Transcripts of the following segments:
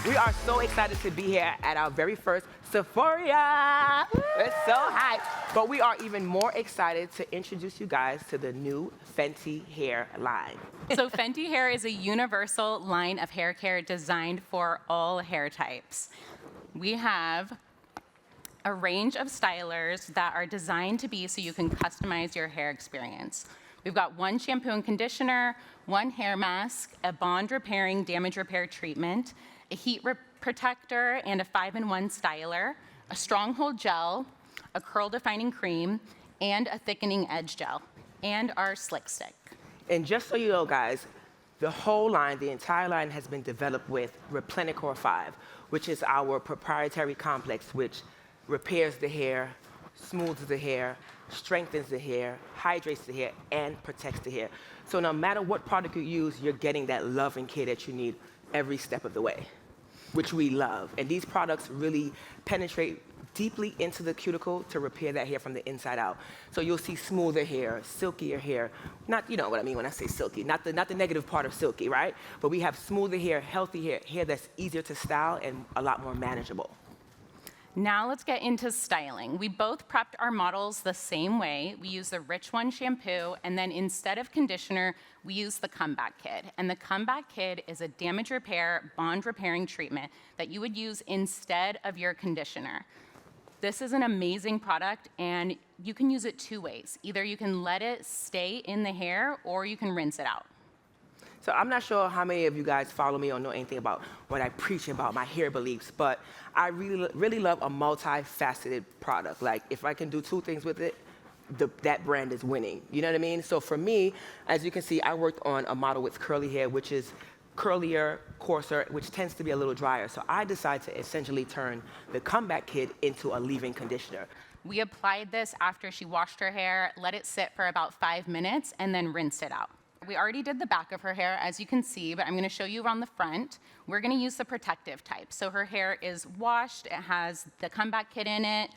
We are so excited to be here at our very first Sephora. We're so hyped. But we are even more excited to introduce you guys to the new Fenty Hair line. So Fenty Hair is a universal line of hair care designed for all hair types. We have a range of stylers that are designed to be so you can customize your hair experience. We've got one shampoo and conditioner, one hair mask, a bond repairing damage repair treatment, a heat protector, and a 5-in-1 styler, a stronghold gel, a curl defining cream, and a thickening edge gel, and our slick stick. And just so you know, guys, the whole line, the entire line has been developed with Replenicor 5, which is our proprietary complex, which repairs the hair, smooths the hair, strengthens the hair, hydrates the hair, and protects the hair. So no matter what product you use, you're getting that love and care that you need every step of the way, which we love. And these products really penetrate deeply into the cuticle to repair that hair from the inside out. So you'll see smoother hair, silkier hair. Not, you know what I mean when I say silky, not the negative part of silky, right? But we have smoother hair, healthy hair, hair that's easier to style and a lot more manageable. Now let's get into styling. We both prepped our models the same way. We use the Rich One shampoo, and then instead of conditioner, we use the Comeback Kid. And the Comeback Kid is a damage repair, bond repairing treatment that you would use instead of your conditioner. This is an amazing product, and you can use it two ways. Either you can let it stay in the hair, or you can rinse it out. So I'm not sure how many of you guys follow me or know anything about what I preach about my hair beliefs, but I really love a multifaceted product. Like, if I can do two things with it, that brand is winning. You know what I mean? So for me, as you can see, I worked on a model with curly hair, which is curlier, coarser, which tends to be a little drier. So I decided to essentially turn the Comeback Kid into a leave-in conditioner. We applied this after she washed her hair, let it sit for about 5 minutes, and then rinsed it out. We already did the back of her hair, as you can see, but I'm going to show you around the front. We're going to use the protective type. So her hair is washed, it has the Comeback Kit in it,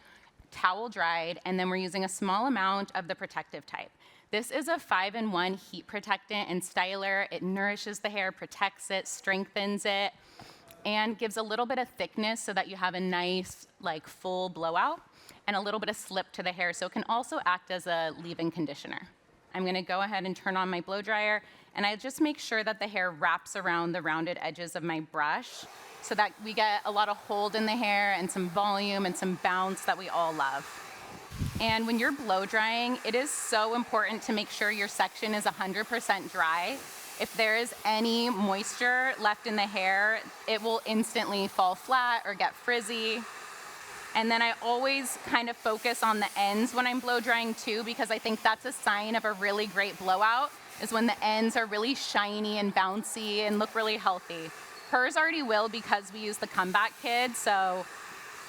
towel dried, and then we're using a small amount of the protective type. This is a 5-in-1 heat protectant and styler. It nourishes the hair, protects it, strengthens it, and gives a little bit of thickness so that you have a nice, like, full blowout, and a little bit of slip to the hair, so it can also act as a leave-in conditioner. I'm going to go ahead and turn on my blow dryer, and I just make sure that the hair wraps around the rounded edges of my brush so that we get a lot of hold in the hair and some volume and some bounce that we all love. And when you're blow drying, it is so important to make sure your section is 100% dry. If there is any moisture left in the hair, it will instantly fall flat or get frizzy. And then I always kind of focus on the ends when I'm blow drying too, because I think that's a sign of a really great blowout, is when the ends are really shiny and bouncy and look really healthy. Hers already will because we use the Comeback Kid, so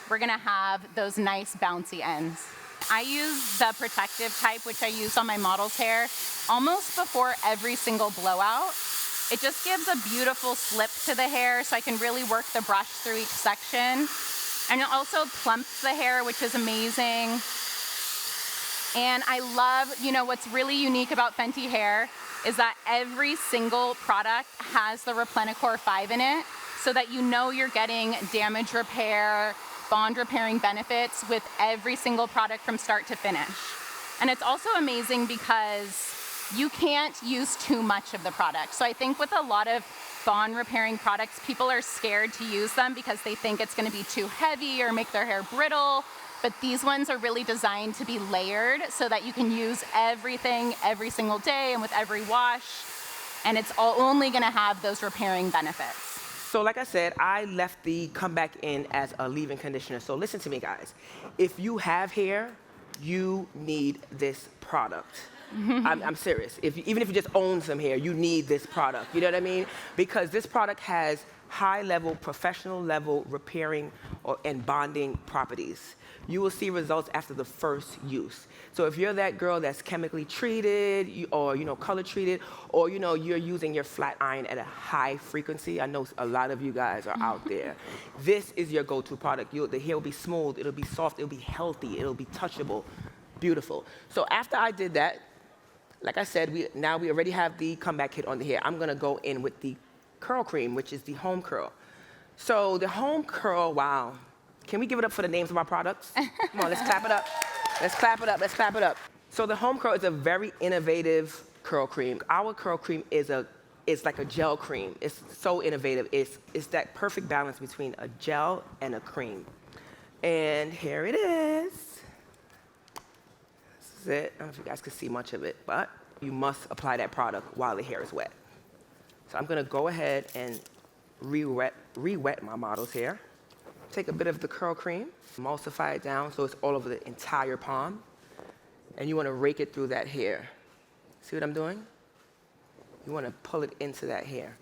we're gonna have those nice bouncy ends. I use the protective type, which I use on my model's hair, almost before every single blowout. It just gives a beautiful slip to the hair, so I can really work the brush through each section. And it also plumps the hair, which is amazing. And I love, what's really unique about Fenty Hair is that every single product has the Replenicor 5 in it, so that you're getting damage repair, bond repairing benefits with every single product from start to finish. And it's also amazing because you can't use too much of the product. So I think with a lot of bond repairing products, people are scared to use them because they think it's going to be too heavy or make their hair brittle. But these ones are really designed to be layered so that you can use everything every single day and with every wash. And it's only going to have those repairing benefits. So like I said, I left the Comeback in as a leave-in conditioner. So listen to me, guys. If you have hair, you need this product. I'm serious. Even if you just own some hair, you need this product. You know what I mean? Because this product has high-level, professional-level repairing and bonding properties. You will see results after the first use. So if you're that girl that's chemically treated or color treated, or you're using your flat iron at a high frequency, I know a lot of you guys are out there. This is your go-to product. The hair will be smooth, it'll be soft, it'll be healthy, it'll be touchable, beautiful. So after I did that, like I said, we already have the Comeback Kit on the hair. I'm gonna go in with the curl cream, which is the home curl. So the home curl, wow. Can we give it up for the names of our products? Come on, let's clap it up. Let's clap it up, let's clap it up. So the home curl is a very innovative curl cream. Our curl cream is like a gel cream. It's so innovative. It's that perfect balance between a gel and a cream. And here it is. This is it. I don't know if you guys can see much of it, but you must apply that product while the hair is wet. So I'm gonna go ahead and re-wet my model's hair. Take a bit of the curl cream, emulsify it down so it's all over the entire palm. And you wanna rake it through that hair. See what I'm doing? You wanna pull it into that hair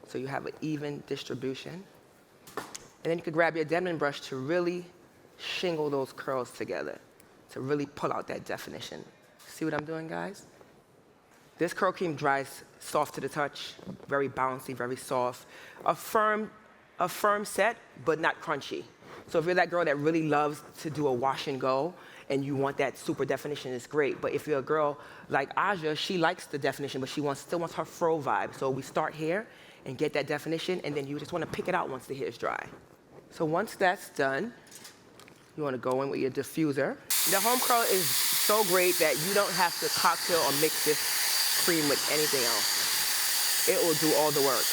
so you have an even distribution. And then you could grab your denim brush to really shingle those curls together, to really pull out that definition. See what I'm doing, guys? This curl cream dries soft to the touch, very bouncy, very soft. A firm set, but not crunchy. So if you're that girl that really loves to do a wash and go, and you want that super definition, it's great. But if you're a girl like Aja, she likes the definition, but she still wants her fro vibe. So we start here and get that definition, and then you just want to pick it out once the hair is dry. So once that's done, you want to go in with your diffuser. The home curl is so great that you don't have to cocktail or mix this cream with anything else. It will do all the work.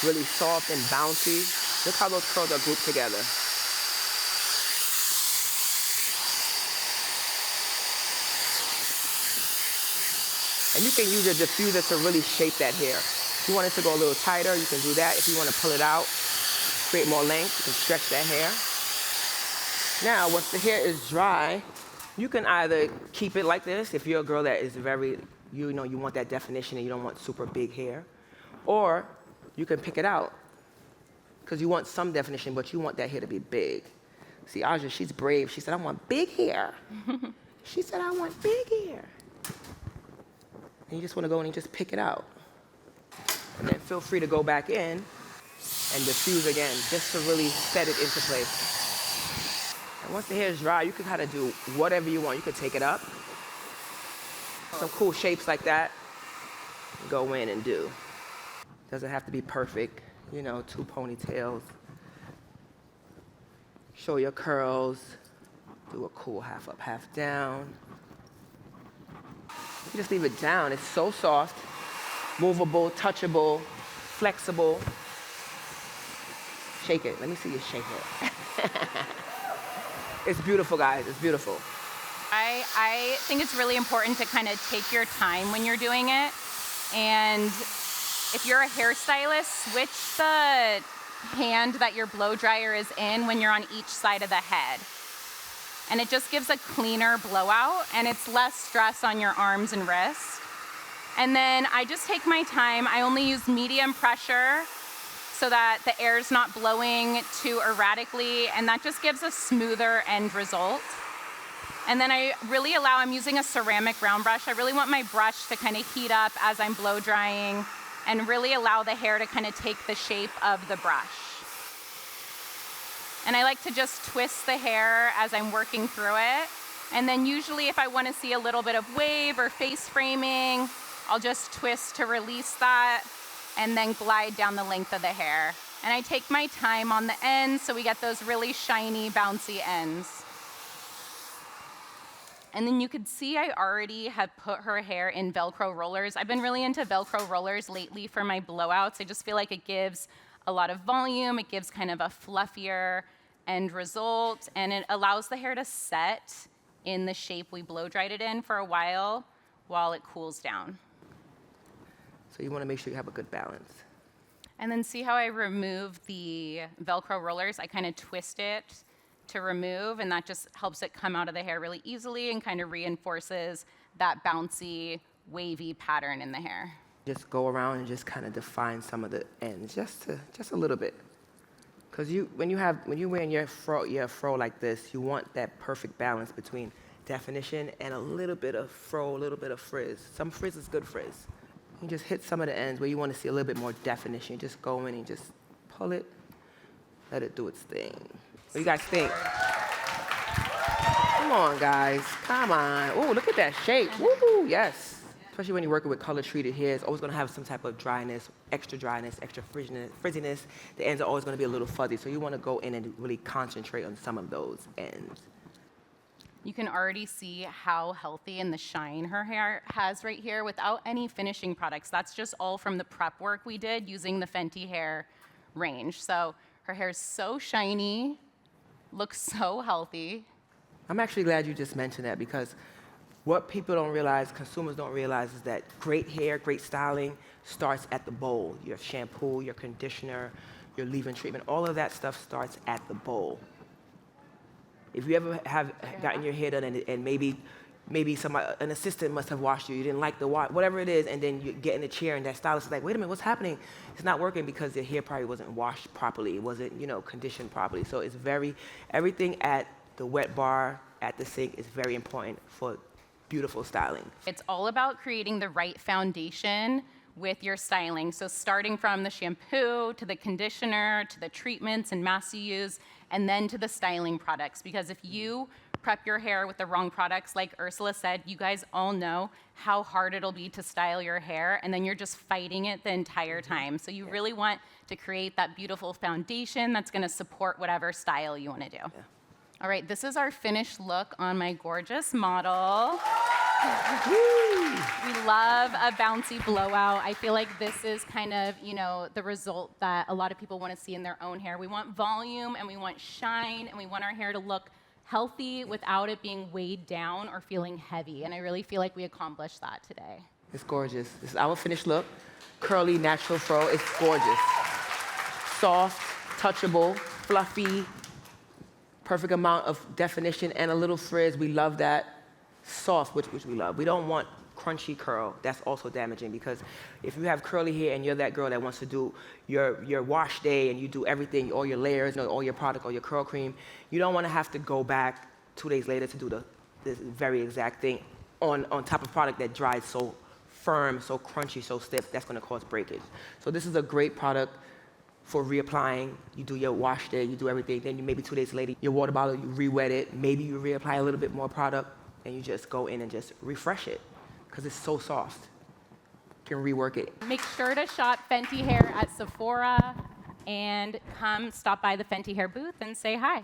Really soft and bouncy. Look how those curls are grouped together. And you can use your diffuser to really shape that hair. If you want it to go a little tighter, you can do that. If you want to pull it out, create more length, you can stretch that hair. Now, once the hair is dry, you can either keep it like this, if you're a girl that is very, you want that definition and you don't want super big hair, or you can pick it out, because you want some definition, but you want that hair to be big. See, Aja, she's brave. She said, I want big hair. She said, I want big hair. And you just want to go in and just pick it out. And then feel free to go back in and diffuse again, just to really set it into place. And once the hair is dry, you can kind of do whatever you want. You can take it up. Some cool shapes like that, go in and do. Doesn't have to be perfect, 2 ponytails. Show your curls, do a cool half up, half down. You just leave it down. It's so soft, movable, touchable, flexible. Shake it. Let me see you shake it. It's beautiful, guys. It's beautiful. I think it's really important to kind of take your time when you're doing it. And if you're a hairstylist, switch the hand that your blow dryer is in when you're on each side of the head. And it just gives a cleaner blowout, and it's less stress on your arms and wrists. And then I just take my time. I only use medium pressure so that the air is not blowing too erratically, and that just gives a smoother end result. And then I'm using a ceramic round brush. I really want my brush to kind of heat up as I'm blow drying and really allow the hair to kind of take the shape of the brush. And I like to just twist the hair as I'm working through it. And then usually if I want to see a little bit of wave or face framing, I'll just twist to release that and then glide down the length of the hair. And I take my time on the ends so we get those really shiny, bouncy ends. And then you could see I already have put her hair in Velcro rollers. I've been really into Velcro rollers lately for my blowouts. I just feel like it gives a lot of volume. It gives kind of a fluffier end result, and it allows the hair to set in the shape we blow dried it in for a while it cools down. So you want to make sure you have a good balance. And then see how I remove the Velcro rollers? I kind of twist it to remove, and that just helps it come out of the hair really easily and kind of reinforces that bouncy, wavy pattern in the hair. Just go around and just kind of define some of the ends, just a little bit. Because when you're wearing your fro like this, you want that perfect balance between definition and a little bit of fro, a little bit of frizz. Some frizz is good frizz. You just hit some of the ends where you want to see a little bit more definition. Just go in and just pull it, let it do its thing. What do you guys think? Come on, guys. Come on. Oh, look at that shape. Woo-hoo, yes. Especially when you're working with color-treated hair, it's always going to have some type of dryness, extra frizziness. The ends are always going to be a little fuzzy, so you want to go in and really concentrate on some of those ends. You can already see how healthy and the shine her hair has right here without any finishing products. That's just all from the prep work we did using the Fenty Hair range. So her hair is so shiny, looks so healthy. I'm actually glad you just mentioned that, because what people don't realize, consumers don't realize, is that great hair, great styling starts at the bowl. Your shampoo, your conditioner, your leave-in treatment, all of that stuff starts at the bowl. If you ever have gotten your hair done and maybe an assistant must have washed you didn't like the wash, whatever it is, and then you get in the chair and that stylist is like, wait a minute, what's happening? It's not working because your hair probably wasn't washed properly. It wasn't, conditioned properly. So it's everything at the wet bar, at the sink is very important for beautiful styling. It's all about creating the right foundation with your styling. So starting from the shampoo to the conditioner to the treatments and masks you use, and then to the styling products. Because if you prep your hair with the wrong products, like Ursula said, you guys all know how hard it'll be to style your hair, and then you're just fighting it the entire time. So you really want to create that beautiful foundation that's gonna support whatever style you wanna do. Yeah. All right, this is our finished look on my gorgeous model. We love a bouncy blowout. I feel like this is kind of, the result that a lot of people want to see in their own hair. We want volume and we want shine and we want our hair to look healthy without it being weighed down or feeling heavy. And I really feel like we accomplished that today. It's gorgeous. This is our finished look. Curly, natural fro. It's gorgeous. Soft, touchable, fluffy, perfect amount of definition and a little frizz. We love that. Soft, which we love. We don't want crunchy curl. That's also damaging, because if you have curly hair and you're that girl that wants to do your wash day and you do everything, all your layers, all your product, or your curl cream, you don't want to have to go back 2 days later to do this very exact thing on top of product that dries so firm, so crunchy, so stiff. That's going to cause breakage. So this is a great product for reapplying. You do your wash day, you do everything, then maybe 2 days later, your water bottle, you re-wet it, maybe you reapply a little bit more product, and you just go in and just refresh it, because it's so soft. You can rework it. Make sure to shop Fenty Hair at Sephora and come stop by the Fenty Hair booth and say hi.